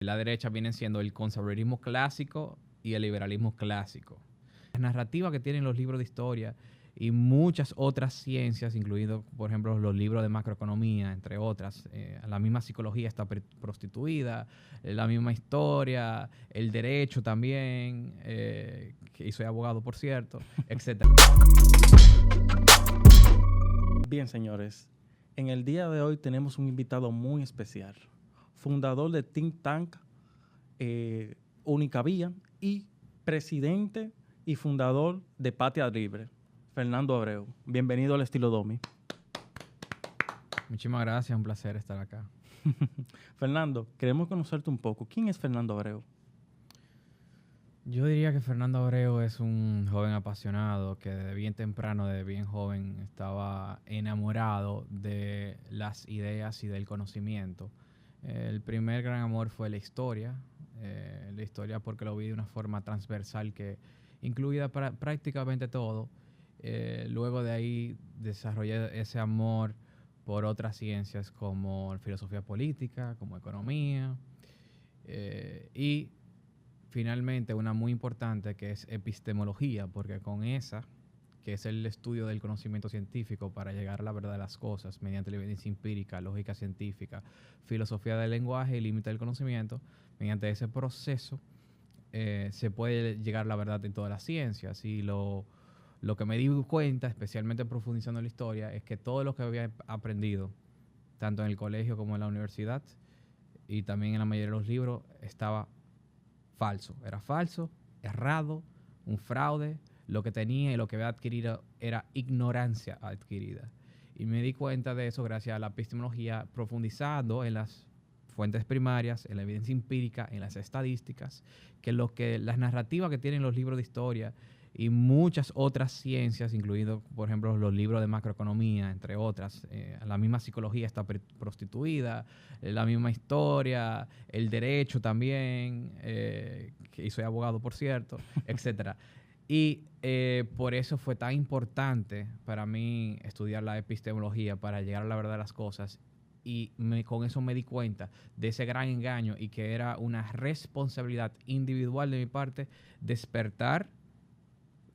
La derecha viene siendo el conservadurismo clásico y el liberalismo clásico. La narrativa que tienen los libros de historia y muchas otras ciencias, incluidos, por ejemplo, los libros de macroeconomía, entre otras. La misma psicología está prostituida, la misma historia, el derecho también, y soy abogado, por cierto, etc. Bien, señores, en el día de hoy tenemos un invitado muy especial, fundador de Think Tank Única Vía y presidente y fundador de Patria Libre, Fernando Abreu. Bienvenido al Estilo Domi. Muchísimas gracias, un placer estar acá. Fernando, queremos conocerte un poco. ¿Quién es Fernando Abreu? Yo diría que Fernando Abreu es un joven apasionado que desde bien temprano, desde bien joven, estaba enamorado de las ideas y del conocimiento. El primer gran amor fue la historia porque lo vi de una forma transversal que incluía prácticamente todo. Luego de ahí desarrollé ese amor por otras ciencias como filosofía política, como economía, y finalmente una muy importante que es epistemología, porque con esa, que es el estudio del conocimiento científico para llegar a la verdad de las cosas mediante la evidencia empírica, lógica científica, filosofía del lenguaje y límite del conocimiento, mediante ese proceso se puede llegar a la verdad en todas las ciencias. Y lo que me di cuenta, especialmente profundizando en la historia, es que todo lo que había aprendido, tanto en el colegio como en la universidad, y también en la mayoría de los libros, estaba falso. Era falso, errado, un fraude. Lo que tenía y lo que había adquirido era ignorancia adquirida. Y me di cuenta de eso gracias a la epistemología, profundizando en las fuentes primarias, en la evidencia empírica, en las estadísticas, que las narrativas que tienen los libros de historia y muchas otras ciencias, incluidos, por ejemplo, los libros de macroeconomía, entre otras. La misma psicología está prostituida, la misma historia, el derecho también, y soy abogado, por cierto, etc. Y por eso fue tan importante para mí estudiar la epistemología, para llegar a la verdad de las cosas. Y con eso me di cuenta de ese gran engaño y que era una responsabilidad individual de mi parte despertar,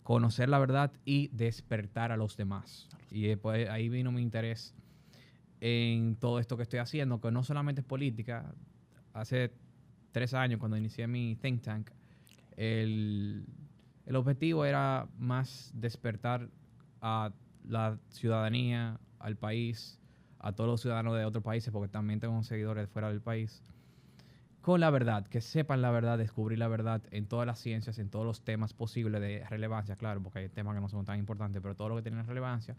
conocer la verdad y despertar a los demás. Y después ahí vino mi interés en todo esto que estoy haciendo, que no solamente es política. Hace 3 años, cuando inicié mi think tank, el objetivo era más despertar a la ciudadanía, al país, a todos los ciudadanos de otros países, porque también tengo seguidores fuera del país, con la verdad, que sepan la verdad, descubrir la verdad en todas las ciencias, en todos los temas posibles de relevancia, claro, porque hay temas que no son tan importantes, pero todo lo que tiene relevancia.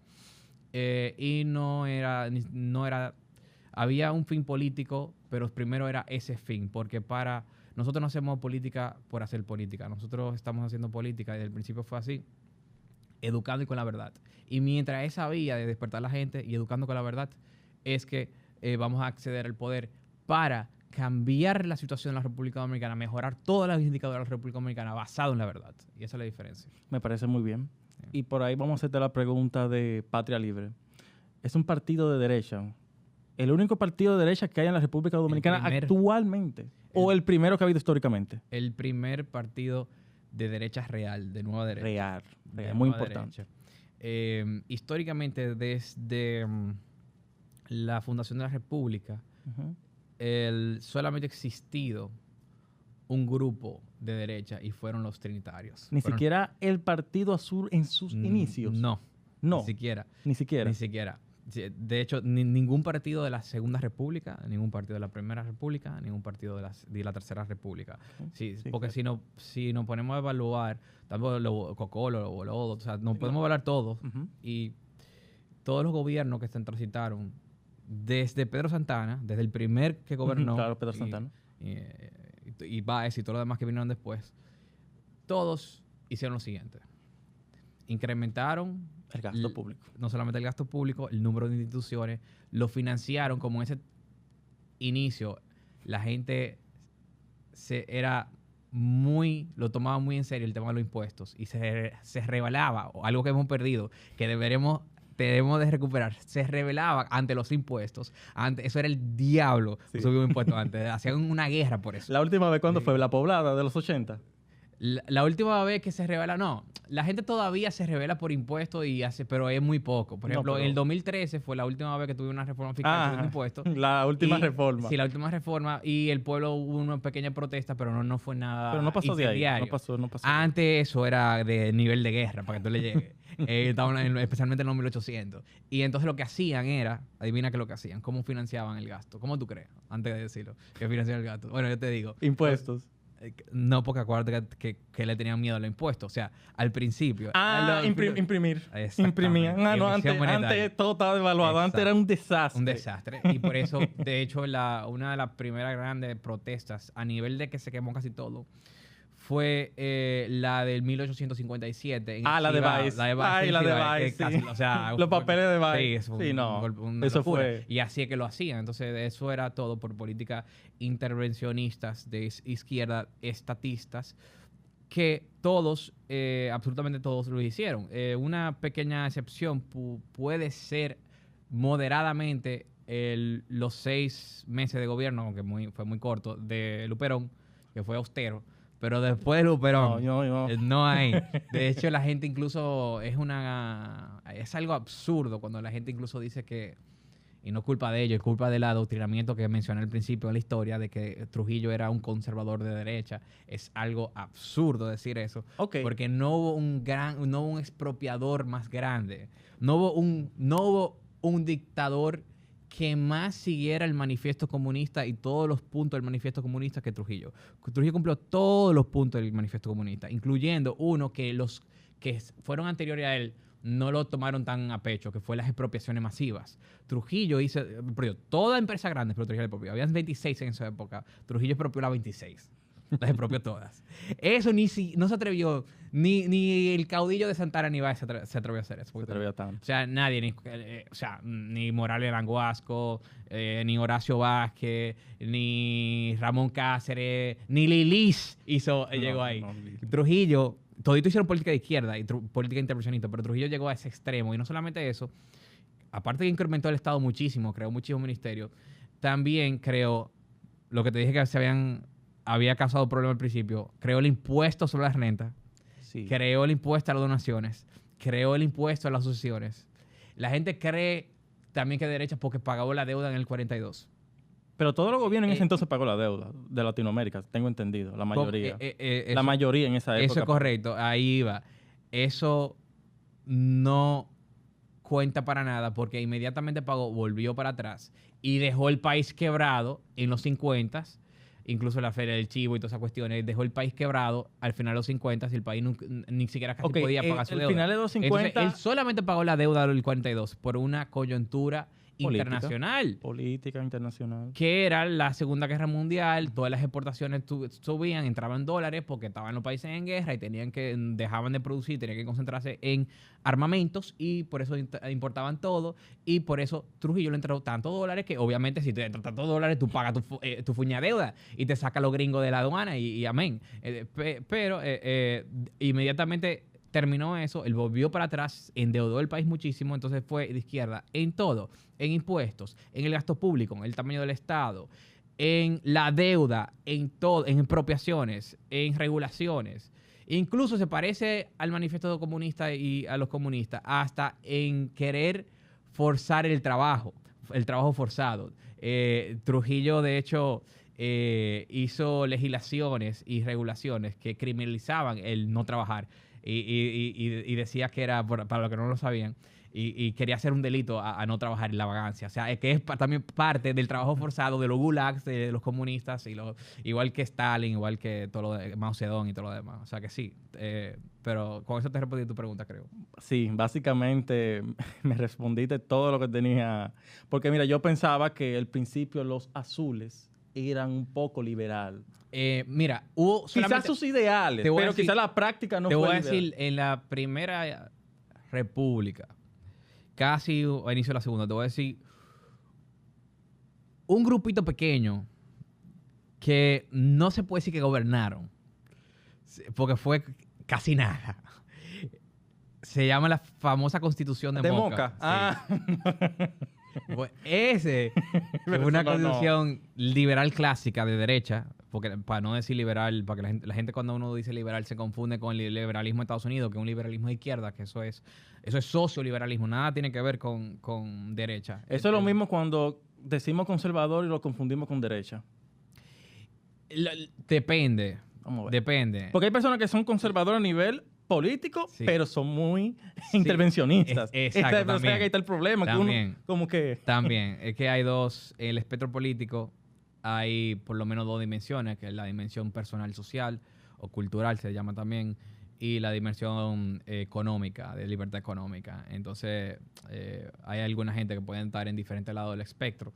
Y no era, había un fin político, pero primero era ese fin, porque nosotros no hacemos política por hacer política, nosotros estamos haciendo política, desde el principio fue así, educando y con la verdad. Y mientras esa vía de despertar a la gente y educando con la verdad, es que vamos a acceder al poder para cambiar la situación de la República Dominicana, mejorar todas las indicadores de la República Dominicana basado en la verdad. Y esa es la diferencia. Me parece muy bien. Sí. Y por ahí vamos a hacerte la pregunta de Patria Libre. Es un partido de derecha, el único partido de derecha que hay en la República Dominicana actualmente, o el primero que ha habido históricamente. El primer partido de derecha real, de nueva derecha. Real, muy importante. Históricamente, desde la fundación de la República, solamente ha existido un grupo de derecha y fueron los trinitarios. Siquiera el Partido Azul en sus inicios. No. Ni siquiera. De hecho, ningún partido de la Segunda República, ningún partido de la Primera República, ningún partido de la Tercera República. Sí, porque claro. si nos ponemos a evaluar, tanto Cocolo o Lodo, o sea, nos podemos evaluar todos. Y todos los gobiernos que se transitaron desde Pedro Santana, desde el primer que gobernó, claro, Pedro Santana, y Báez y todos los demás que vinieron después, todos hicieron lo siguiente: incrementaron el gasto público. No solamente el gasto público, el número de instituciones, lo financiaron. Como en ese inicio la gente lo tomaba muy en serio el tema de los impuestos y se revalaba, o algo que hemos perdido, que deberemos tenemos de recuperar. Se rebelaba ante los impuestos. Eso era el diablo. Subir un impuesto antes. Hacían una guerra por eso. ¿La última vez cuándo fue? ¿La poblada de los 80? La última vez que se revela, no. La gente todavía se revela por impuestos pero es muy poco. Por ejemplo, en el 2013 fue la última vez que tuve una reforma fiscal sobre impuestos. La última reforma. Sí, la última reforma. Y el pueblo hubo una pequeña protesta, pero no fue nada. Pero no pasó de ahí. No pasó. Antes eso era de nivel de guerra, para que tú le llegues. Estaban especialmente en los 1800. Y entonces lo que hacían era, adivina qué es lo que hacían, cómo financiaban el gasto. ¿Cómo tú crees? Antes de decirlo, que financiaban el gasto. Bueno, yo te digo. Impuestos. No, porque acuérdate que le tenían miedo a los impuestos. O sea, al principio... imprimir. Imprimían. No, antes todo estaba devaluado. Antes era un desastre. Un desastre. Y por eso, de hecho, una de las primeras grandes protestas a nivel de que se quemó casi todo fue la del 1857. La de Baez. La de Baez. Sí. O sea, los papeles de Baez. Sí, eso fue. Y así es que lo hacían. Entonces, eso era todo por políticas intervencionistas de izquierda, estatistas, que todos, absolutamente todos lo hicieron. Una pequeña excepción puede ser moderadamente los 6 meses de gobierno, aunque fue muy corto, de Luperón, que fue austero. Pero después de Luperón, no hay. De hecho, la gente incluso es algo absurdo cuando la gente incluso dice que, y no es culpa de ellos, es culpa del adoctrinamiento que mencioné al principio de la historia, de que Trujillo era un conservador de derecha. Es algo absurdo decir eso. Porque no hubo un expropiador más grande. No hubo un dictador que más siguiera el manifiesto comunista y todos los puntos del manifiesto comunista que Trujillo. Trujillo cumplió todos los puntos del manifiesto comunista, incluyendo uno que los que fueron anteriores a él no lo tomaron tan a pecho, que fue las expropiaciones masivas. Trujillo hizo, toda empresa grande, pero Trujillo expropió. Habían 26 en esa época. Trujillo expropió las 26. Las expropió todas. Eso no se atrevió, ni el caudillo de Santana ni Báez se atrevió a hacer eso. Se atrevió tanto. O sea, nadie, ni Morales Languasco, ni Horacio Vázquez, ni Ramón Cáceres, ni Lilis llegó ahí. Trujillo, todito hicieron política de izquierda y política intervencionista, pero Trujillo llegó a ese extremo. Y no solamente eso, aparte que incrementó el Estado muchísimo, creó muchísimos ministerios, también creó lo que te dije que había causado problemas al principio, creó el impuesto sobre las rentas, creó el impuesto a las donaciones, creó el impuesto a las sucesiones. La gente cree también que derecha porque pagó la deuda en el 42. Pero todos los gobiernos en ese entonces pagó la deuda de Latinoamérica, tengo entendido, la mayoría. La mayoría en esa época. Eso es correcto, ahí iba. Eso no cuenta para nada porque inmediatamente pagó, volvió para atrás y dejó el país quebrado en los 50s. Incluso la Feria del Chivo y todas esas cuestiones, dejó el país quebrado al final de los 50 y el país ni siquiera casi podía pagar su deuda. Al final de los 50... Entonces, él solamente pagó la deuda del 42 por una coyuntura internacional. Política internacional. Que era la Segunda Guerra Mundial, todas las exportaciones subían, entraban dólares porque estaban los países en guerra y dejaban de producir, tenían que concentrarse en armamentos y por eso importaban todo y por eso Trujillo le entró tantos dólares que obviamente si te entran tantos dólares tú pagas tu fuña deuda y te saca los gringos de la aduana y amén. Pero inmediatamente terminó eso, él volvió para atrás, endeudó el país muchísimo, entonces fue de izquierda en todo, en impuestos, en el gasto público, en el tamaño del Estado, en la deuda, en todo, en expropiaciones, en regulaciones. Incluso se parece al manifiesto comunista y a los comunistas, hasta en querer forzar el trabajo forzado. Trujillo, de hecho, hizo legislaciones y regulaciones que criminalizaban el no trabajar. Y decía que era, para los que no lo sabían, y quería hacer un delito a no trabajar en la vagancia. O sea, que es también parte del trabajo forzado de los gulags, de los comunistas, igual que Stalin, igual que todo lo de Mao Zedong y todo lo demás. O sea que sí, pero con eso te respondí tu pregunta, creo. Sí, básicamente me respondiste todo lo que tenía. Porque mira, yo pensaba que al principio los azules eran un poco liberal. Mira, hubo quizás sus ideales, pero quizás la práctica no fue liberal. Te voy a decir, en la primera república, casi a inicio de la segunda, te voy a decir un grupito pequeño que no se puede decir que gobernaron, porque fue casi nada. Se llama la famosa Constitución de Moca. Moca. Ah. Pues ese es una constitución liberal clásica de derecha, porque para no decir liberal, para que la gente cuando uno dice liberal se confunde con el liberalismo de Estados Unidos, que es un liberalismo de izquierda, que eso es socioliberalismo, nada tiene que ver con derecha. Eso es lo mismo cuando decimos conservador y lo confundimos con derecha. Depende. Vamos a ver. Depende. Porque hay personas que son conservadoras a nivel político, pero son muy intervencionistas. Exacto, pero que ahí está el problema. También. Que uno, como que... También. Es que hay dos... En el espectro político hay por lo menos dos dimensiones, que es la dimensión personal social o cultural, se llama también, y la dimensión económica, de libertad económica. Entonces, hay alguna gente que puede estar en diferentes lados del espectro,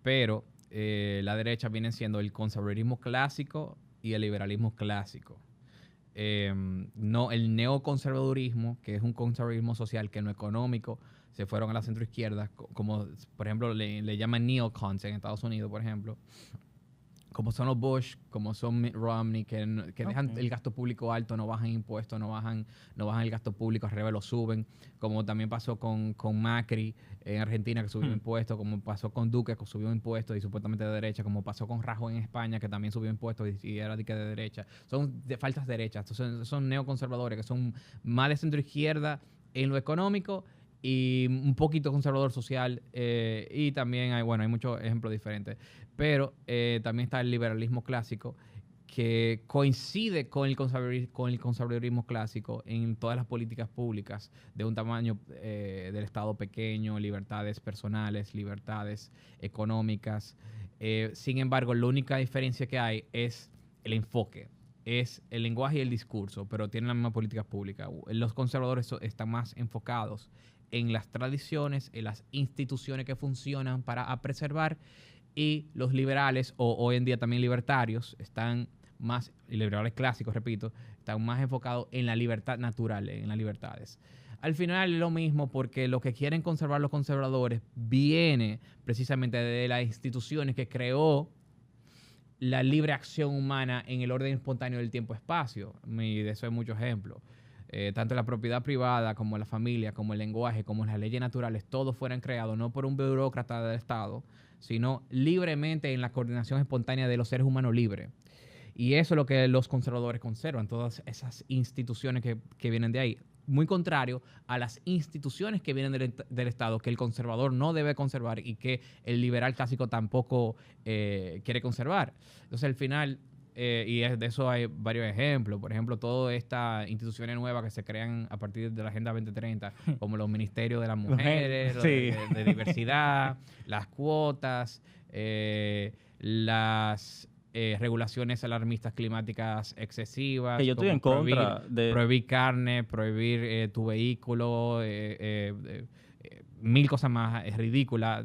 pero la derecha viene siendo el conservadurismo clásico y el liberalismo clásico. No el neoconservadurismo, que es un conservadurismo social que no económico, se fueron a la centroizquierda, como por ejemplo le llaman neocons en Estados Unidos, por ejemplo, como son los Bush, como son Mitt Romney, que dejan el gasto público alto, no bajan impuestos, no bajan el gasto público, al revés lo suben, como también pasó con Macri en Argentina, que subió impuestos, como pasó con Duque, que subió impuestos y supuestamente de derecha, como pasó con Rajoy en España, que también subió impuestos y era de derecha. Son de falsas derechas, son neoconservadores, que son más de centro-izquierda en lo económico y un poquito conservador social, y también hay muchos ejemplos diferentes. Pero también está el liberalismo clásico, que coincide con el conservadurismo clásico en todas las políticas públicas de un tamaño del Estado pequeño, libertades personales, libertades económicas. Sin embargo, la única diferencia que hay es el enfoque, es el lenguaje y el discurso, pero tienen la misma política pública. Los conservadores están más enfocados en las tradiciones, en las instituciones que funcionan para preservar, y los liberales, o hoy en día también libertarios, están más, y liberales clásicos, repito, están más enfocados en la libertad natural, en las libertades. Al final es lo mismo, porque lo que quieren conservar los conservadores viene precisamente de las instituciones que creó la libre acción humana en el orden espontáneo del tiempo-espacio. Y de eso hay muchos ejemplos. Tanto la propiedad privada como la familia, como el lenguaje, como las leyes naturales, todos fueran creados no por un burócrata del Estado, sino libremente en la coordinación espontánea de los seres humanos libres. Y eso es lo que los conservadores conservan, todas esas instituciones que vienen de ahí. Muy contrario a las instituciones que vienen del Estado, que el conservador no debe conservar y que el liberal clásico tampoco quiere conservar. Entonces, al final, y de eso hay varios ejemplos. Por ejemplo, todas estas instituciones nuevas que se crean a partir de la Agenda 2030, como los ministerios de las mujeres, de diversidad, las cuotas, las regulaciones alarmistas climáticas excesivas. Que yo estoy en contra de... Prohibir carne, prohibir tu vehículo, mil cosas más ridículas.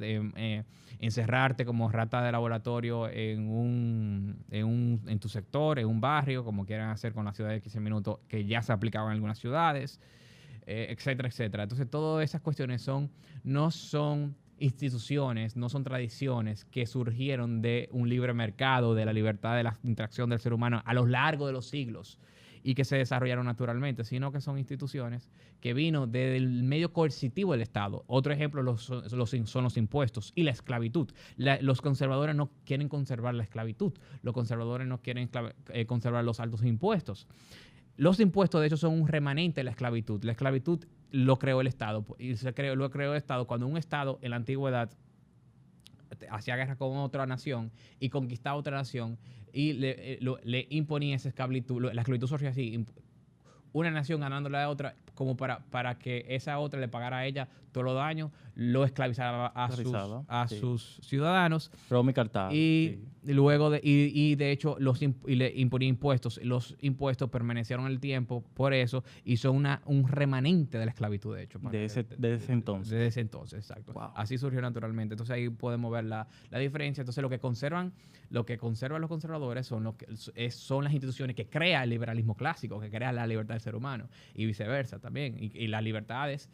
Encerrarte como rata de laboratorio en tu sector, en un barrio, como quieran hacer con la ciudad de 15 minutos, que ya se aplicaba en algunas ciudades, etcétera, etcétera. Entonces, todas esas cuestiones no son instituciones, no son tradiciones que surgieron de un libre mercado, de la libertad de la interacción del ser humano a lo largo de los siglos y que se desarrollaron naturalmente, sino que son instituciones que vino del medio coercitivo del Estado. Otro ejemplo son los impuestos y la esclavitud. Los conservadores no quieren conservar la esclavitud. Los conservadores no quieren conservar los altos impuestos. Los impuestos, de hecho, son un remanente de la esclavitud. La esclavitud lo creó el Estado. Y lo creó el Estado cuando un Estado en la antigüedad hacía guerra con otra nación y conquistaba otra nación y le imponía esa esclavitud. La esclavitud surgió así, una nación ganándole a la otra, como para que esa otra le pagara a ella todos los daños, lo esclavizaba a sus ciudadanos. Roma y Cartago. Y luego de hecho le imponía impuestos. Los impuestos permanecieron en el tiempo por eso y son un remanente de la esclavitud, de hecho. Desde ese entonces. Desde ese entonces, exacto. Wow. Así surgió naturalmente. Entonces ahí podemos ver la diferencia. Entonces lo que conservan los conservadores son las instituciones que crea el liberalismo clásico, que crea la libertad ser humano y viceversa también. Y las libertades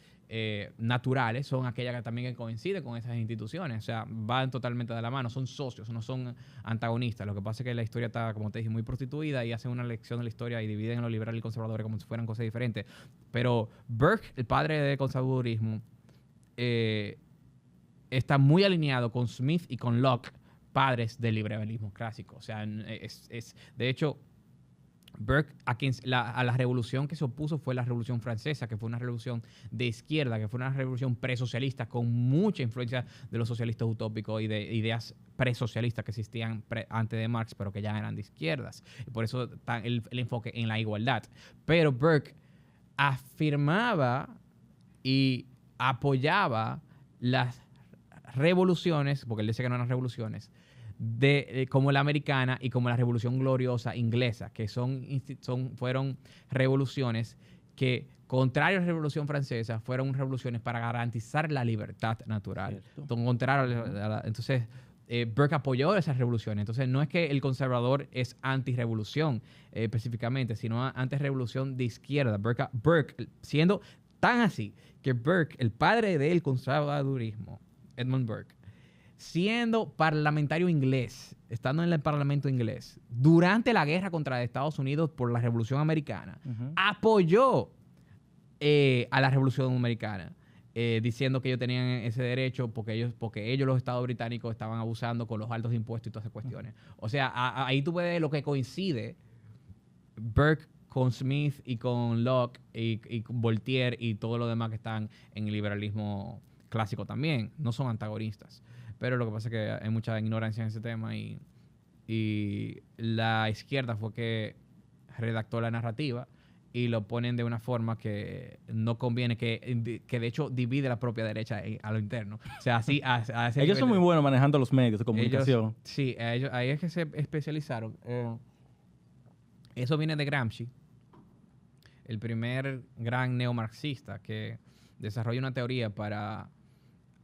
naturales son aquellas que también coinciden con esas instituciones. O sea, van totalmente de la mano, son socios, no son antagonistas. Lo que pasa es que la historia está, como te dije, muy prostituida y hacen una lección de la historia y dividen a los liberales y conservadores como si fueran cosas diferentes. Pero Burke, el padre del conservadurismo, está muy alineado con Smith y con Locke, padres del liberalismo clásico. O sea, de hecho, Burke a la revolución que se opuso fue la Revolución Francesa, que fue una revolución de izquierda, que fue una revolución presocialista con mucha influencia de los socialistas utópicos y de ideas presocialistas que existían antes de Marx, pero que ya eran de izquierdas. Y por eso está el enfoque en la igualdad. Pero Burke afirmaba y apoyaba las revoluciones, porque él decía que no eran revoluciones, como la americana y como la Revolución Gloriosa inglesa, que fueron revoluciones que, contrario a la Revolución Francesa, fueron revoluciones para garantizar la libertad natural. Entonces, Burke apoyó esas revoluciones. Entonces, no es que el conservador es antirrevolución específicamente, sino antirrevolución de izquierda. Burke, siendo tan así que Burke, el padre del conservadurismo, Edmund Burke, siendo parlamentario inglés, estando en el parlamento inglés, durante la guerra contra Estados Unidos por la Revolución Americana, apoyó a la Revolución Americana, diciendo que ellos tenían ese derecho porque ellos, los estados británicos, estaban abusando con los altos impuestos y todas esas cuestiones. O sea, ahí tú ves lo que coincide Burke con Smith y con Locke y con Voltaire y todo lo demás que están en el liberalismo clásico también. No son antagonistas. Pero lo que pasa es que hay mucha ignorancia en ese tema y la izquierda fue que redactó la narrativa y lo ponen de una forma que no conviene, que de hecho divide la propia derecha a lo interno. O sea, así a ese ellos son muy buenos manejando los medios de comunicación. Sí, ahí es que se especializaron. Eso viene de Gramsci, el primer gran neomarxista que desarrolla una teoría para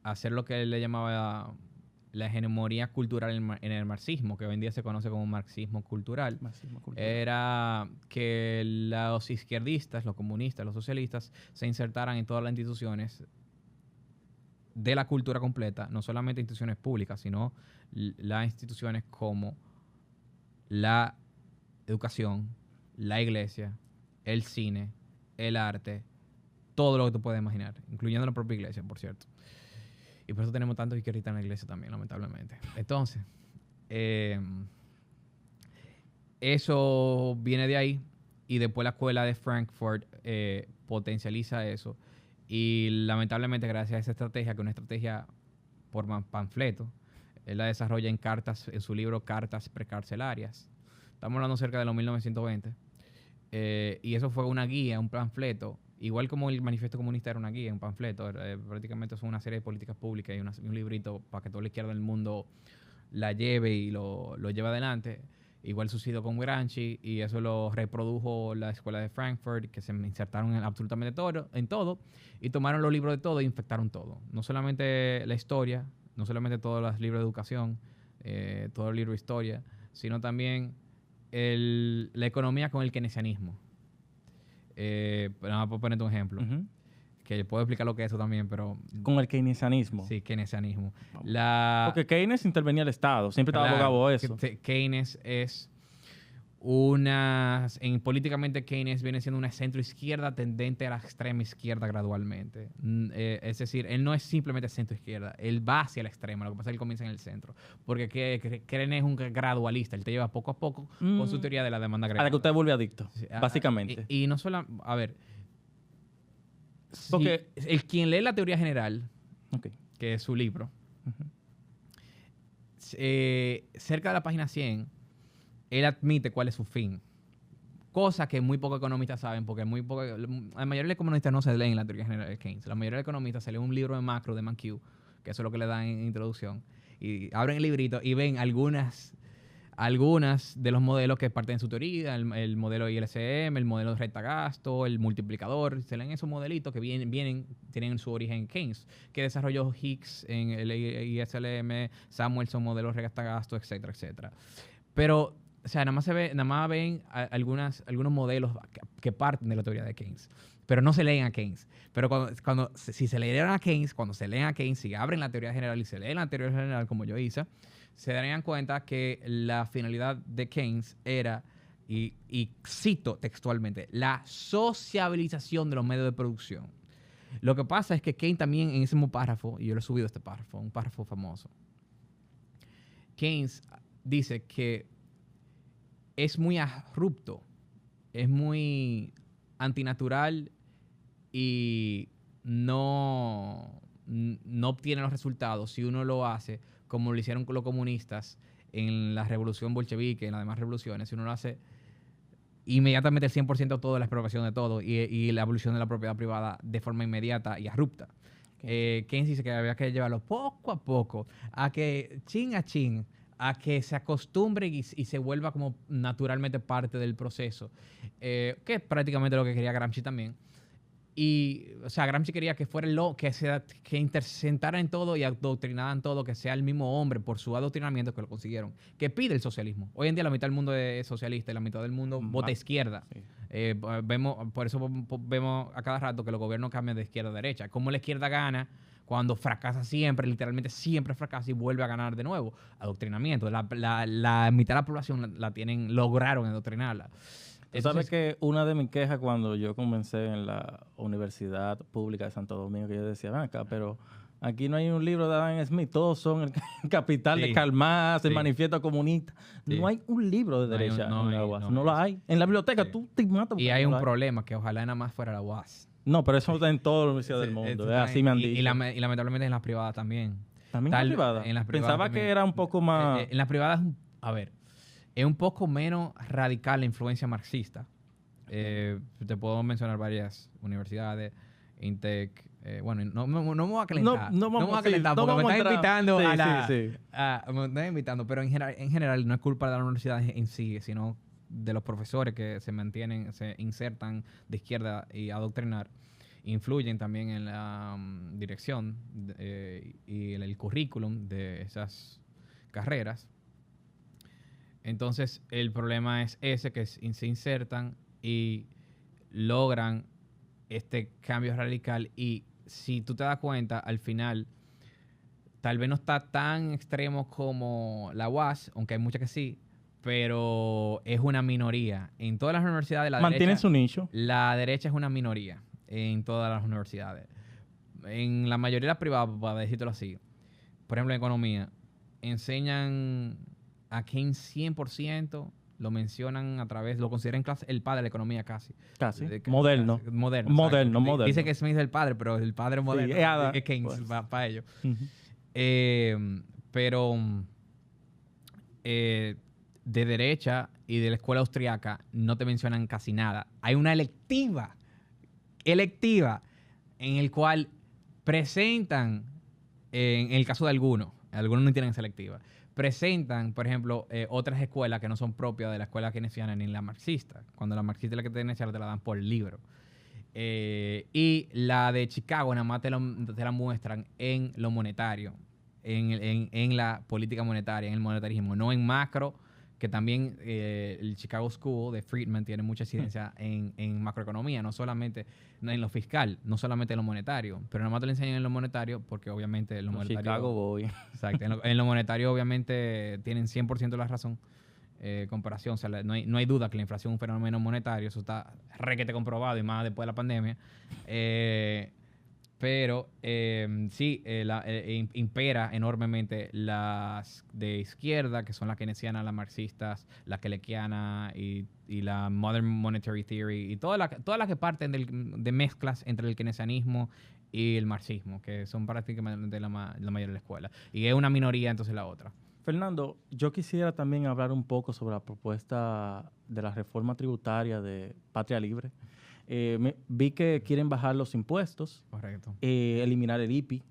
hacer lo que él le llamaba la hegemonía cultural en el marxismo, que hoy en día se conoce como marxismo cultural. Era que los izquierdistas, los comunistas, los socialistas se insertaran en todas las instituciones de la cultura completa, no solamente instituciones públicas, sino las instituciones como la educación, la iglesia, el cine, el arte, todo lo que tú puedes imaginar, incluyendo la propia iglesia, por cierto. Y por eso tenemos tantos izquierdistas en la iglesia también, lamentablemente. Entonces, eso viene de ahí. Y después la escuela de Frankfurt potencializa eso. Y lamentablemente, gracias a esa estrategia, que es una estrategia por panfleto, él la desarrolla en su libro Cartas Precarcelarias. Estamos hablando cerca de los 1920. Y eso fue una guía, un panfleto. Igual como el Manifiesto Comunista era una guía, un panfleto, prácticamente son una serie de políticas públicas y un librito para que toda la izquierda del mundo la lleve y lo lleve adelante. Igual sucedió con Gramsci y eso lo reprodujo la escuela de Frankfurt, que se insertaron absolutamente en todo y tomaron los libros de todo e infectaron todo. No solamente la historia, no solamente todos los libros de educación, todo el libro de historia, sino también la economía con el keynesianismo. Vamos a ponerte un ejemplo. Que puedo explicar lo que es eso también, pero... Con el keynesianismo. Sí, keynesianismo. Porque Keynes intervenía el Estado. Siempre estaba abogado eso. Keynes es políticamente Keynes viene siendo una centro-izquierda tendente a la extrema izquierda gradualmente. Es decir, él no es simplemente centro-izquierda. Él va hacia la extrema. Lo que pasa es que él comienza en el centro. Porque Keynes es un gradualista. Él te lleva poco a poco con su teoría de la demanda agregada. A la que usted vuelve adicto, básicamente. Y no solo... A ver... Porque quien lee la teoría general, que es su libro, cerca de la página 100, él admite cuál es su fin. Cosa que muy pocos economistas saben, porque la mayoría de los economistas no se leen la teoría general de Keynes. La mayoría de los economistas se leen un libro de macro de McHugh, que eso es lo que le dan en introducción, y abren el librito y ven algunas de los modelos que parten de su teoría, el modelo ILCM, el modelo de recta gasto, el multiplicador. Se leen esos modelitos que tienen su origen en Keynes, que desarrolló Hicks en el ISLM, Samuelson, modelo de recta gasto, etcétera, etcétera. Pero o sea, nada más ven algunos modelos que parten de la teoría de Keynes, pero no se leen a Keynes. Pero si se leyeran a Keynes, cuando se leen a Keynes, si abren la teoría general y se leen la teoría general como yo hice, se darían cuenta que la finalidad de Keynes era, y cito textualmente, la sociabilización de los medios de producción. Lo que pasa es que Keynes también en ese mismo párrafo, y yo lo he subido este párrafo, un párrafo famoso, Keynes dice que es muy abrupto, es muy antinatural y no obtiene los resultados si uno lo hace como lo hicieron con los comunistas en la revolución bolchevique, en las demás revoluciones. Si uno lo hace inmediatamente el 100% todo, la expropiación de todo y la abolición de la propiedad privada de forma inmediata y abrupta. Okay. Keynes dice que había que llevarlo poco a poco, a que chin a chin, a que se acostumbre y se vuelva como naturalmente parte del proceso, que es prácticamente lo que quería Gramsci también. Y, o sea, Gramsci quería que fuera que intersentara en todo y adoctrinara en todo, que sea el mismo hombre por su adoctrinamiento, que lo consiguieron, que pide el socialismo. Hoy en día la mitad del mundo es socialista y la mitad del mundo vota izquierda. Sí. Por eso vemos a cada rato que los gobiernos cambian de izquierda a derecha. Como la izquierda gana cuando fracasa siempre, literalmente siempre fracasa y vuelve a ganar de nuevo. Adoctrinamiento. La mitad de la población lograron adoctrinarla. Tú sabes que una de mis quejas cuando yo comencé en la Universidad Pública de Santo Domingo, que yo decía, ven acá, pero aquí no hay un libro de Adam Smith, todos son el Capital de Karl Marx, el Manifiesto Comunista. Sí. No hay un libro de derecha en la UAS, no lo hay. En la biblioteca tú te matas. Y hay un problema, que ojalá nada más fuera la UAS. No, pero eso está en todas las universidades del mundo, así me han dicho. Y lamentablemente en las privadas también. ¿También en las privadas? Pensaba también, que era un poco más... En las privadas, a ver... Es un poco menos radical la influencia marxista. Te puedo mencionar varias universidades, INTEC. Bueno, no me voy a calentar. No me voy a calentar porque me estás invitando me estás invitando, pero en general no es culpa de la universidad en sí, sino de los profesores que se insertan de izquierda y adoctrinar. Influyen también en la dirección y el currículum de esas carreras. Entonces, el problema es ese, que se insertan y logran este cambio radical. Y si tú te das cuenta, al final, tal vez no está tan extremo como la UAS, aunque hay muchas que sí, pero es una minoría. En todas las universidades, mantienen su nicho. La derecha es una minoría en todas las universidades. En la mayoría de las privadas, para decírtelo así, por ejemplo, en economía, enseñan a Keynes 100%, lo mencionan lo consideran el padre de la economía casi. Casi. Moderno. Moderno. Dice que Smith es el padre, pero el padre moderno es Keynes para ellos. Uh-huh. Pero de derecha y de la escuela austriaca no te mencionan casi nada. Hay una electiva en el cual presentan, en el caso de algunos no tienen selectiva, presentan, por ejemplo, otras escuelas que no son propias de la escuela keynesiana ni la marxista. Cuando la marxista y la keynesiana te la dan por libro. Y la de Chicago nada más te la muestran en lo monetario, en la política monetaria, en el monetarismo, no en macro, que también el Chicago School de Friedman tiene mucha incidencia en macroeconomía, no solamente en lo fiscal, no solamente en lo monetario, pero nada más te lo enseñan en lo monetario porque obviamente en lo monetario... Chicago voy. Exacto, en lo monetario obviamente tienen 100% la razón, comparación, o sea, no hay duda que la inflación es un fenómeno monetario, eso está requete comprobado y más después de la pandemia. Pero sí, impera enormemente las de izquierda, que son las keynesianas, las marxistas, la kelekiana y la Modern Monetary Theory, y todas las que parten de mezclas entre el keynesianismo y el marxismo, que son prácticamente la mayoría de la escuela. Y es una minoría, entonces la otra. Fernando, yo quisiera también hablar un poco sobre la propuesta de la reforma tributaria de Patria Libre. Vi que quieren bajar los impuestos. Correcto. Eliminar el IPI.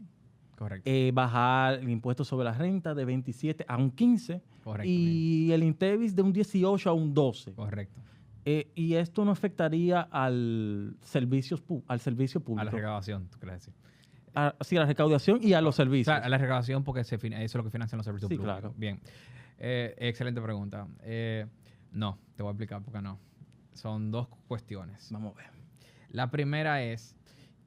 Correcto. Bajar el impuesto sobre la renta de 27 a un 15. Correcto. Y el INTEVIS de un 18 a un 12. Correcto. Y esto no afectaría al servicio público. A la recaudación, tú quieres decir. Sí, a la recaudación y a los servicios. O sea, a la recaudación porque eso es lo que financian los servicios públicos. Claro. Bien. Excelente pregunta. No, te voy a explicar por qué no. Son dos cuestiones. Vamos a ver. La primera es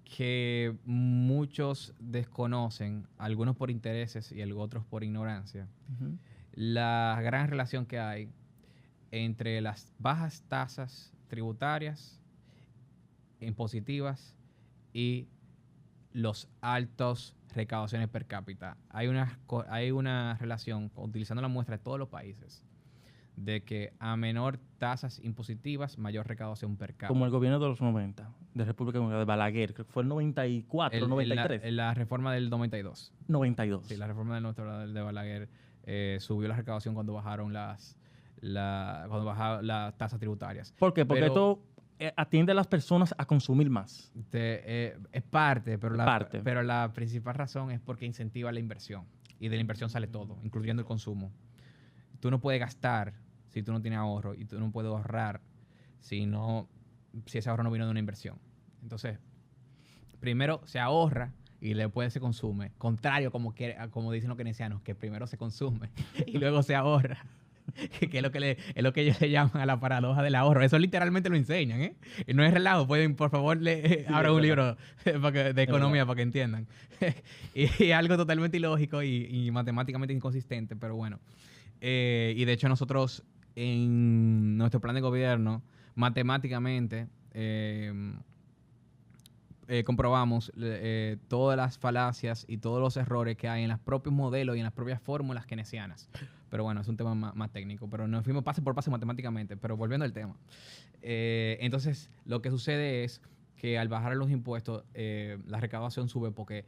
que muchos desconocen, algunos por intereses y otros por ignorancia, la gran relación que hay entre las bajas tasas tributarias impositivas y los altos recaudaciones per cápita. Hay una relación, utilizando la muestra de todos los países, de que a menor tasas impositivas, mayor recaudación per cápita. Como el gobierno de los 90, de República Dominicana, de Balaguer, creo que fue el 94, 93. La reforma del 92. 92. Sí, la reforma de Balaguer subió la recaudación cuando bajaron las tasas tributarias. ¿Por qué? Porque esto atiende a las personas a consumir más. Es parte, pero la principal razón es porque incentiva la inversión. Y de la inversión sale todo, incluyendo el consumo. Tú no puedes gastar si tú no tienes ahorro, y tú no puedes ahorrar si ese ahorro no vino de una inversión. Entonces, primero se ahorra y después se consume. Contrario, como dicen los keynesianos, que primero se consume y luego se ahorra. Que es lo que ellos le llaman a la paradoja del ahorro. Eso literalmente lo enseñan, ¿eh? Y no es relajo. Pueden, por favor, abran un libro de economía para que entiendan. Y algo totalmente ilógico y matemáticamente inconsistente, pero bueno. Y de hecho nosotros en nuestro plan de gobierno, matemáticamente, comprobamos todas las falacias y todos los errores que hay en los propios modelos y en las propias fórmulas keynesianas. Pero bueno, es un tema más técnico, pero nos fuimos paso por paso matemáticamente. Pero volviendo al tema. Entonces, lo que sucede es que al bajar los impuestos, la recaudación sube porque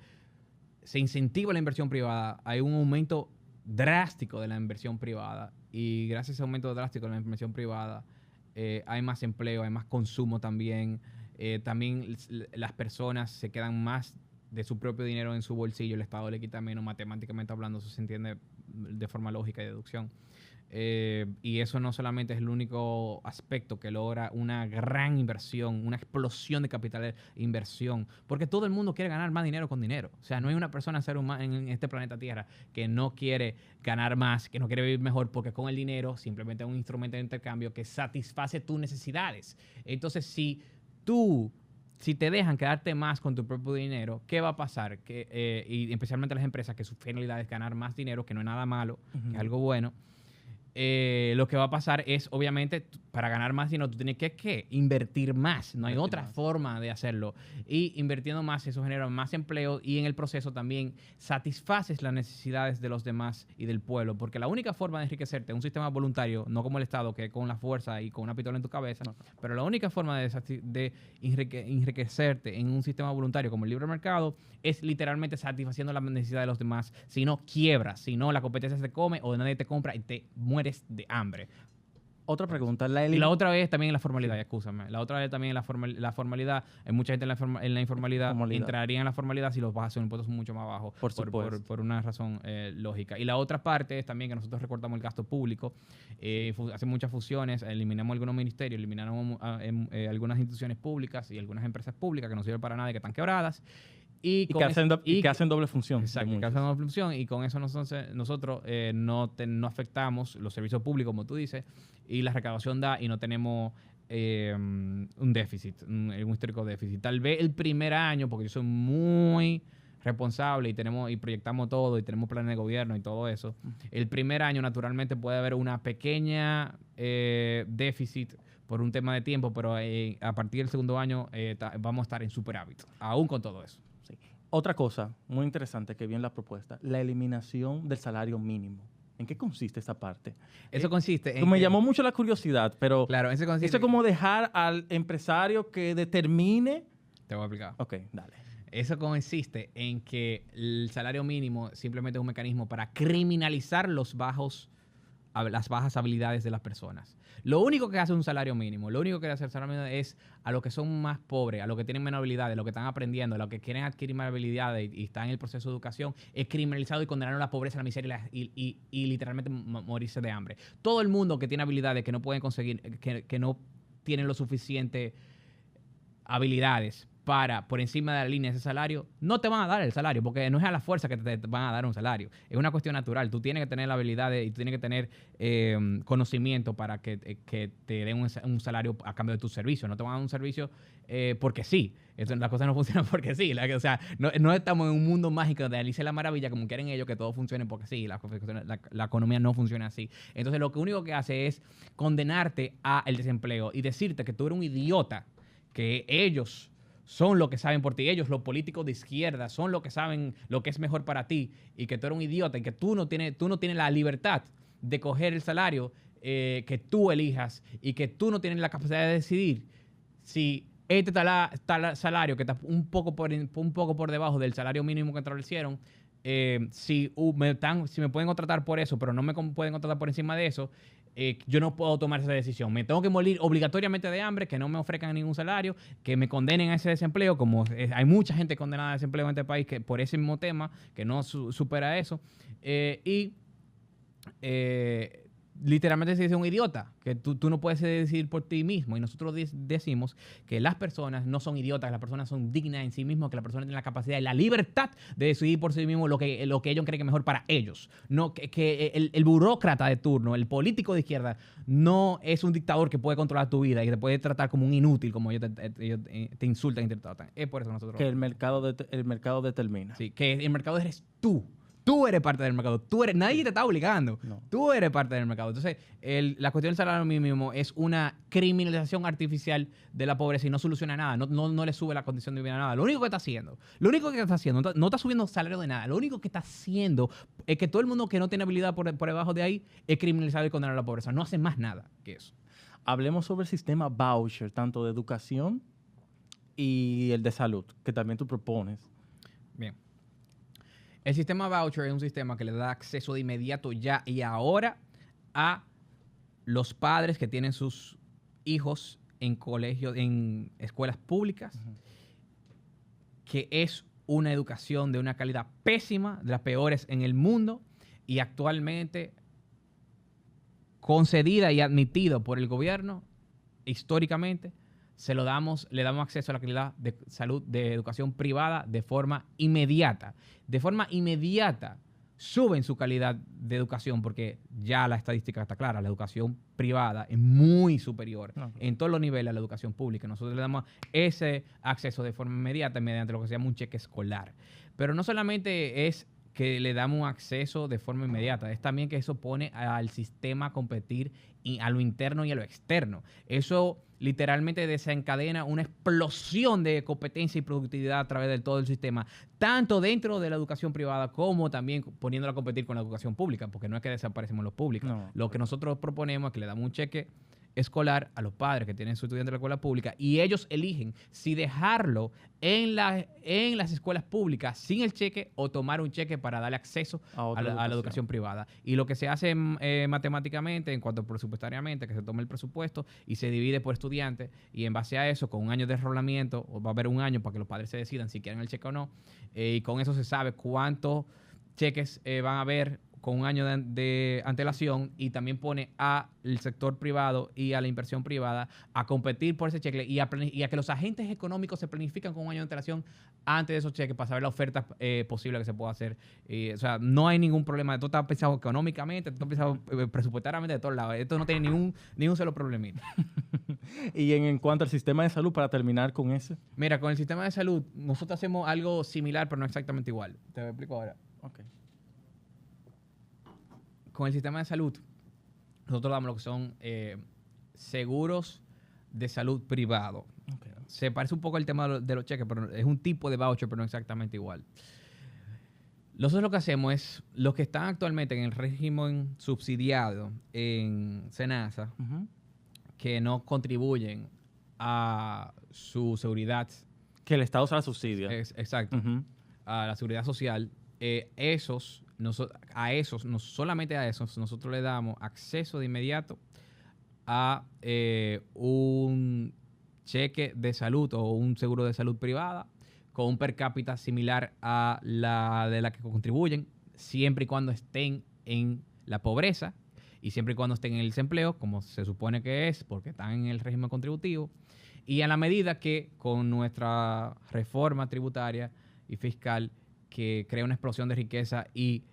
se incentiva la inversión privada. Hay un aumento drástico de la inversión privada, y gracias a ese aumento drástico de la inversión privada hay más empleo, hay más consumo también. También las personas se quedan más de su propio dinero en su bolsillo, el Estado le quita menos, matemáticamente hablando, eso se entiende de forma lógica y deducción. Y eso no solamente es el único aspecto que logra una gran inversión, una explosión de capital de inversión, porque todo el mundo quiere ganar más dinero con dinero. O sea, no hay una persona, ser humano en este planeta Tierra, que no quiere ganar más, que no quiere vivir mejor, porque con el dinero simplemente es un instrumento de intercambio que satisface tus necesidades. Entonces, si te dejan quedarte más con tu propio dinero, ¿qué va a pasar? Y especialmente las empresas, que su finalidad es ganar más dinero, que no es nada malo, que es algo bueno. Lo que va a pasar es, obviamente, para ganar más dinero, tú tienes que invertir más. No hay otra forma de hacerlo. Y invirtiendo más, eso genera más empleo, y en el proceso también satisfaces las necesidades de los demás y del pueblo. Porque la única forma de enriquecerte en un sistema voluntario, no como el Estado, que es con la fuerza y con una pistola en tu cabeza, pero la única forma de enriquecerte en un sistema voluntario como el libre mercado es literalmente satisfaciendo las necesidades de los demás. Si no, quiebras. Si no, la competencia se te come o nadie te compra y te mueres de hambre. Otra pregunta. Y la otra vez también en la formalidad, escúchame. La otra vez también en la formalidad. Hay mucha gente en la informalidad. Entraría en la formalidad si los impuestos son mucho más bajos. Por una razón lógica. Y la otra parte es también que nosotros recortamos el gasto público. Hacemos muchas fusiones. Eliminamos algunos ministerios. Eliminamos algunas instituciones públicas y algunas empresas públicas que no sirven para nada y que están quebradas. Y que hacen doble función. Exacto, que hacen doble función. Y con eso nosotros no afectamos los servicios públicos, como tú dices, y la recaudación da, y no tenemos un déficit, un histórico déficit. Tal vez el primer año, porque yo soy muy responsable y proyectamos todo y tenemos planes de gobierno y todo eso, el primer año naturalmente puede haber una pequeña déficit por un tema de tiempo, pero a partir del segundo año vamos a estar en superávit, aún con todo eso. Sí. Otra cosa muy interesante que vi en la propuesta, la eliminación del salario mínimo. ¿En qué consiste esa parte? Eso consiste en... Me llamó mucho la curiosidad, pero claro, eso es como dejar al empresario que determine... Te voy a explicar. Ok, dale. Eso consiste en que el salario mínimo simplemente es un mecanismo para criminalizar las bajas habilidades de las personas. Lo único que hace un salario mínimo, es a los que son más pobres, a los que tienen menos habilidades, a los que están aprendiendo, a los que quieren adquirir más habilidades y están en el proceso de educación, es criminalizado y condenado a la pobreza, a la miseria y literalmente morirse de hambre. Todo el mundo que tiene habilidades que no pueden conseguir, que no tienen lo suficiente habilidades por encima de la línea de ese salario, no te van a dar el salario, porque no es a la fuerza que te van a dar un salario. Es una cuestión natural. Tú tienes que tener la habilidad y tú tienes que tener conocimiento para que te den un salario a cambio de tu servicio. No te van a dar un servicio porque sí. Las cosas no funcionan porque sí. O sea, no estamos en un mundo mágico de Alicia la Maravilla, como quieren ellos que todo funcione porque sí. La economía no funciona así. Entonces, lo único que hace es condenarte al desempleo y decirte que tú eres un idiota, que ellos son los que saben por ti. Ellos, los políticos de izquierda, son los que saben lo que es mejor para ti y que tú eres un idiota y que tú no tienes la libertad de coger el salario que tú elijas y que tú no tienes la capacidad de decidir si este tal salario que está un poco por debajo del salario mínimo que establecieron, si me pueden contratar por eso, pero no me pueden contratar por encima de eso, yo no puedo tomar esa decisión. Me tengo que morir obligatoriamente de hambre, que no me ofrezcan ningún salario, que me condenen a ese desempleo, como hay mucha gente condenada a desempleo en este país que por ese mismo tema, que no supera eso. Literalmente se dice un idiota, que tú no puedes decidir por ti mismo. Y nosotros decimos que las personas no son idiotas, que las personas son dignas en sí mismas, que las personas tienen la capacidad y la libertad de decidir por sí mismos lo que ellos creen que es mejor para ellos. No, que el burócrata de turno, el político de izquierda, no es un dictador que puede controlar tu vida y que te puede tratar como un inútil, como ellos te insultan y te tratan. Es por eso nosotros... Que el mercado determina. Sí, que el mercado eres tú. Tú eres parte del mercado. Nadie te está obligando. No. Tú eres parte del mercado. Entonces, la cuestión del salario mínimo es una criminalización artificial de la pobreza y no soluciona nada. No le sube la condición de vida a nada. Lo único que está haciendo, no está subiendo salario de nada. Lo único que está haciendo es que todo el mundo que no tiene habilidad por debajo de ahí es criminalizado y condenar a la pobreza. No hace más nada que eso. Hablemos sobre el sistema voucher, tanto de educación y el de salud, que también tú propones. Bien. El sistema voucher es un sistema que le da acceso de inmediato ya y ahora a los padres que tienen sus hijos en colegios, en escuelas públicas, que es una educación de una calidad pésima, de las peores en el mundo, y actualmente concedida y admitido por el gobierno históricamente. Le damos acceso a la calidad de salud, de educación privada de forma inmediata. De forma inmediata suben su calidad de educación porque ya la estadística está clara. La educación privada es muy superior en todos los niveles a la educación pública. Nosotros le damos ese acceso de forma inmediata mediante lo que se llama un cheque escolar. Pero no solamente es que le damos un acceso de forma inmediata, es también que eso pone al sistema a competir a lo interno y a lo externo. Eso literalmente desencadena una explosión de competencia y productividad a través de todo el sistema, tanto dentro de la educación privada como también poniéndola a competir con la educación pública, porque no es que desaparecemos los públicos. No. Lo que nosotros proponemos es que le damos un cheque escolar a los padres que tienen su estudiante de la escuela pública y ellos eligen si dejarlo en las escuelas públicas sin el cheque o tomar un cheque para darle acceso a la educación privada. Y lo que se hace matemáticamente, en cuanto presupuestariamente, que se toma el presupuesto y se divide por estudiante y en base a eso, con un año de enrolamiento, va a haber un año para que los padres se decidan si quieren el cheque o no, y con eso se sabe cuántos cheques van a haber con un año de antelación, y también pone al sector privado y a la inversión privada a competir por ese cheque y a que los agentes económicos se planifican con un año de antelación antes de esos cheques para saber la oferta posible que se pueda hacer. O sea, no hay ningún problema. Esto está pensado económicamente, esto está pensado presupuestariamente de todos lados. Esto no tiene ni un solo problemita. Y en cuanto al sistema de salud, para terminar con ese. Mira, con el sistema de salud, nosotros hacemos algo similar, pero no exactamente igual. Te lo explico ahora. Ok. Con el sistema de salud, nosotros damos lo que son seguros de salud privado. Okay. Se parece un poco al tema de los cheques, pero es un tipo de voucher, pero no exactamente igual. Nosotros lo que hacemos es, los que están actualmente en el régimen subsidiado en SENASA, que no contribuyen a su seguridad. Que el Estado se la subsidia. Exacto. A la seguridad social. Solamente a esos, nosotros le damos acceso de inmediato a un cheque de salud o un seguro de salud privada con un per cápita similar a la de la que contribuyen, siempre y cuando estén en la pobreza y siempre y cuando estén en el desempleo, como se supone que es, porque están en el régimen contributivo. Y a la medida que con nuestra reforma tributaria y fiscal que crea una explosión de riqueza y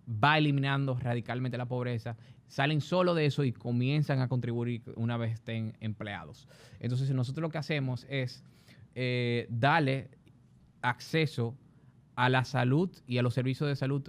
va eliminando radicalmente la pobreza, salen solo de eso y comienzan a contribuir una vez estén empleados. Entonces nosotros lo que hacemos es darle acceso a la salud y a los servicios de salud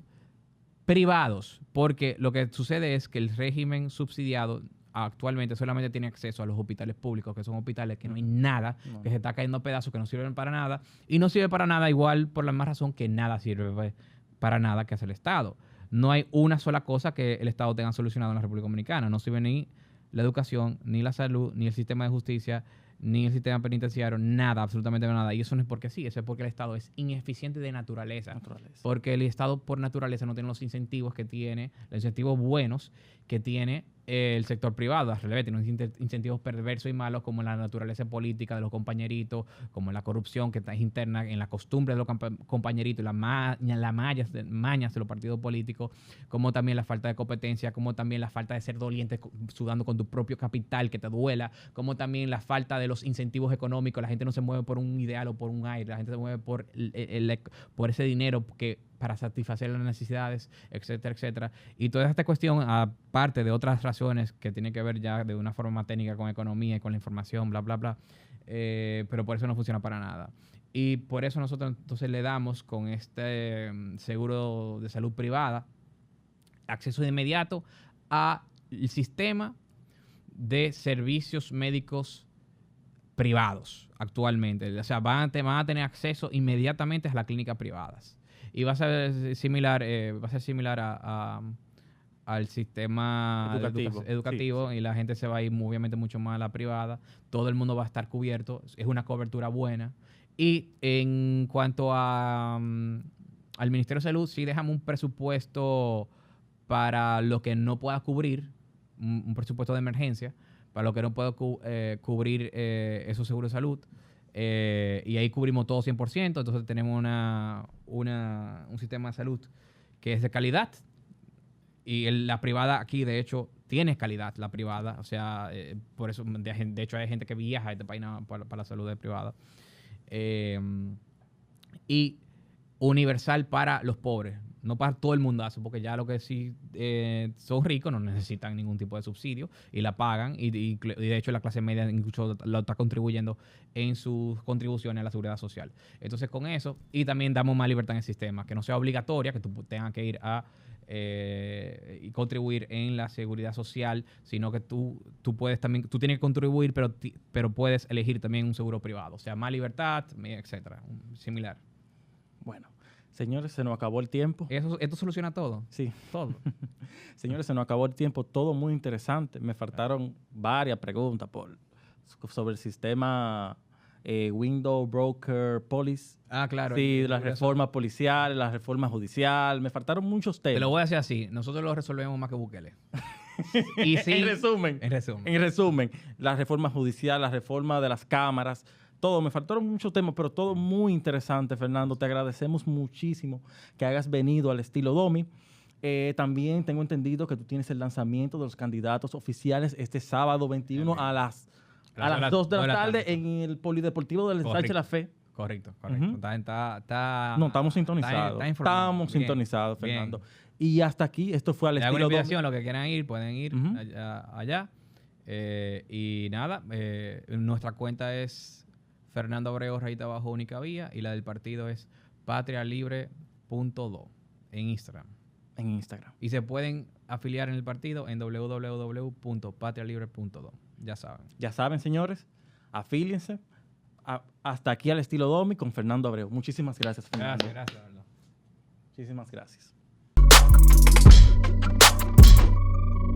privados, porque lo que sucede es que el régimen subsidiado actualmente solamente tiene acceso a los hospitales públicos, que son hospitales que no hay nada, que se está cayendo a pedazos, que no sirven para nada, y no sirve para nada igual por la misma razón que nada sirve para nada que hace el Estado. No hay una sola cosa que el Estado tenga solucionado en la República Dominicana. No sirve ni la educación, ni la salud, ni el sistema de justicia, ni el sistema penitenciario, nada, absolutamente nada. Y eso no es porque sí, eso es porque el Estado es ineficiente de naturaleza. Porque el Estado por naturaleza no tiene los incentivos que tiene, los incentivos buenos que tiene el sector privado. Al revés, tiene incentivos perversos y malos como la naturaleza política de los compañeritos, como la corrupción que está interna en la costumbre de los compañeritos, las mañas de los partidos políticos, como también la falta de competencia, como también la falta de ser doliente sudando con tu propio capital que te duela, como también la falta de los incentivos económicos. La gente no se mueve por un ideal o por un aire, la gente se mueve por ese dinero que para satisfacer las necesidades, etcétera, etcétera. Y toda esta cuestión, aparte de otras razones que tienen que ver ya de una forma más técnica con economía y con la información, bla, bla, bla, pero por eso no funciona para nada. Y por eso nosotros entonces le damos con este seguro de salud privada acceso de inmediato al sistema de servicios médicos privados actualmente. O sea, van a tener acceso inmediatamente a las clínicas privadas. Y va a ser similar, al sistema educativo sí. Y la gente se va a ir obviamente mucho más a la privada. Todo el mundo va a estar cubierto. Es una cobertura buena. Y en cuanto al Ministerio de Salud, sí dejamos un presupuesto para lo que no pueda cubrir, un presupuesto de emergencia, para lo que no pueda cubrir esos seguros de salud. Y ahí cubrimos todo 100%, entonces tenemos un sistema de salud que es de calidad y la privada aquí de hecho tiene calidad, la privada, o sea, por eso de hecho hay gente que viaja a este país para la salud privada y universal para los pobres, no para todo el mundazo, porque ya lo que sí son ricos no necesitan ningún tipo de subsidio y la pagan y de hecho la clase media incluso lo está contribuyendo en sus contribuciones a la seguridad social. Entonces con eso, y también damos más libertad en el sistema, que no sea obligatoria, que tú tengas que ir a y contribuir en la seguridad social, sino que tú puedes también, tú tienes que contribuir, pero puedes elegir también un seguro privado, o sea, más libertad, etcétera, similar. Bueno. Señores, se nos acabó el tiempo. ¿Esto soluciona todo? Sí. Todo. Señores, se nos acabó el tiempo. Todo muy interesante. Me faltaron varias preguntas sobre el sistema Window Broker Policy. Claro. Sí, las reformas policiales, las reformas judiciales. Me faltaron muchos temas. Te lo voy a decir así. Nosotros lo resolvemos más que Bukele. Y sí, en resumen, las reformas judiciales, las reformas de las cámaras, todo. Me faltaron muchos temas, pero todo muy interesante, Fernando. Te agradecemos muchísimo que hayas venido al Estilo Domi. También tengo entendido que tú tienes el lanzamiento de los candidatos oficiales este sábado 21 a las 2 de la tarde en el Polideportivo del Sánchez La Fe. Correcto. No, estamos sintonizados. Estamos sintonizados, Fernando. Bien. Y hasta aquí, esto fue al Estilo Domi. Los que quieran ir, pueden ir allá. Y nada, nuestra cuenta es Fernando Abreu, _ única vía, y la del partido es patrialibre.do en Instagram. Y se pueden afiliar en el partido en www.patrialibre.do. Ya saben. Ya saben, señores. Afíliense. Hasta aquí al Estilo Domi con Fernando Abreu. Muchísimas gracias, Fernando. Gracias. Muchísimas gracias.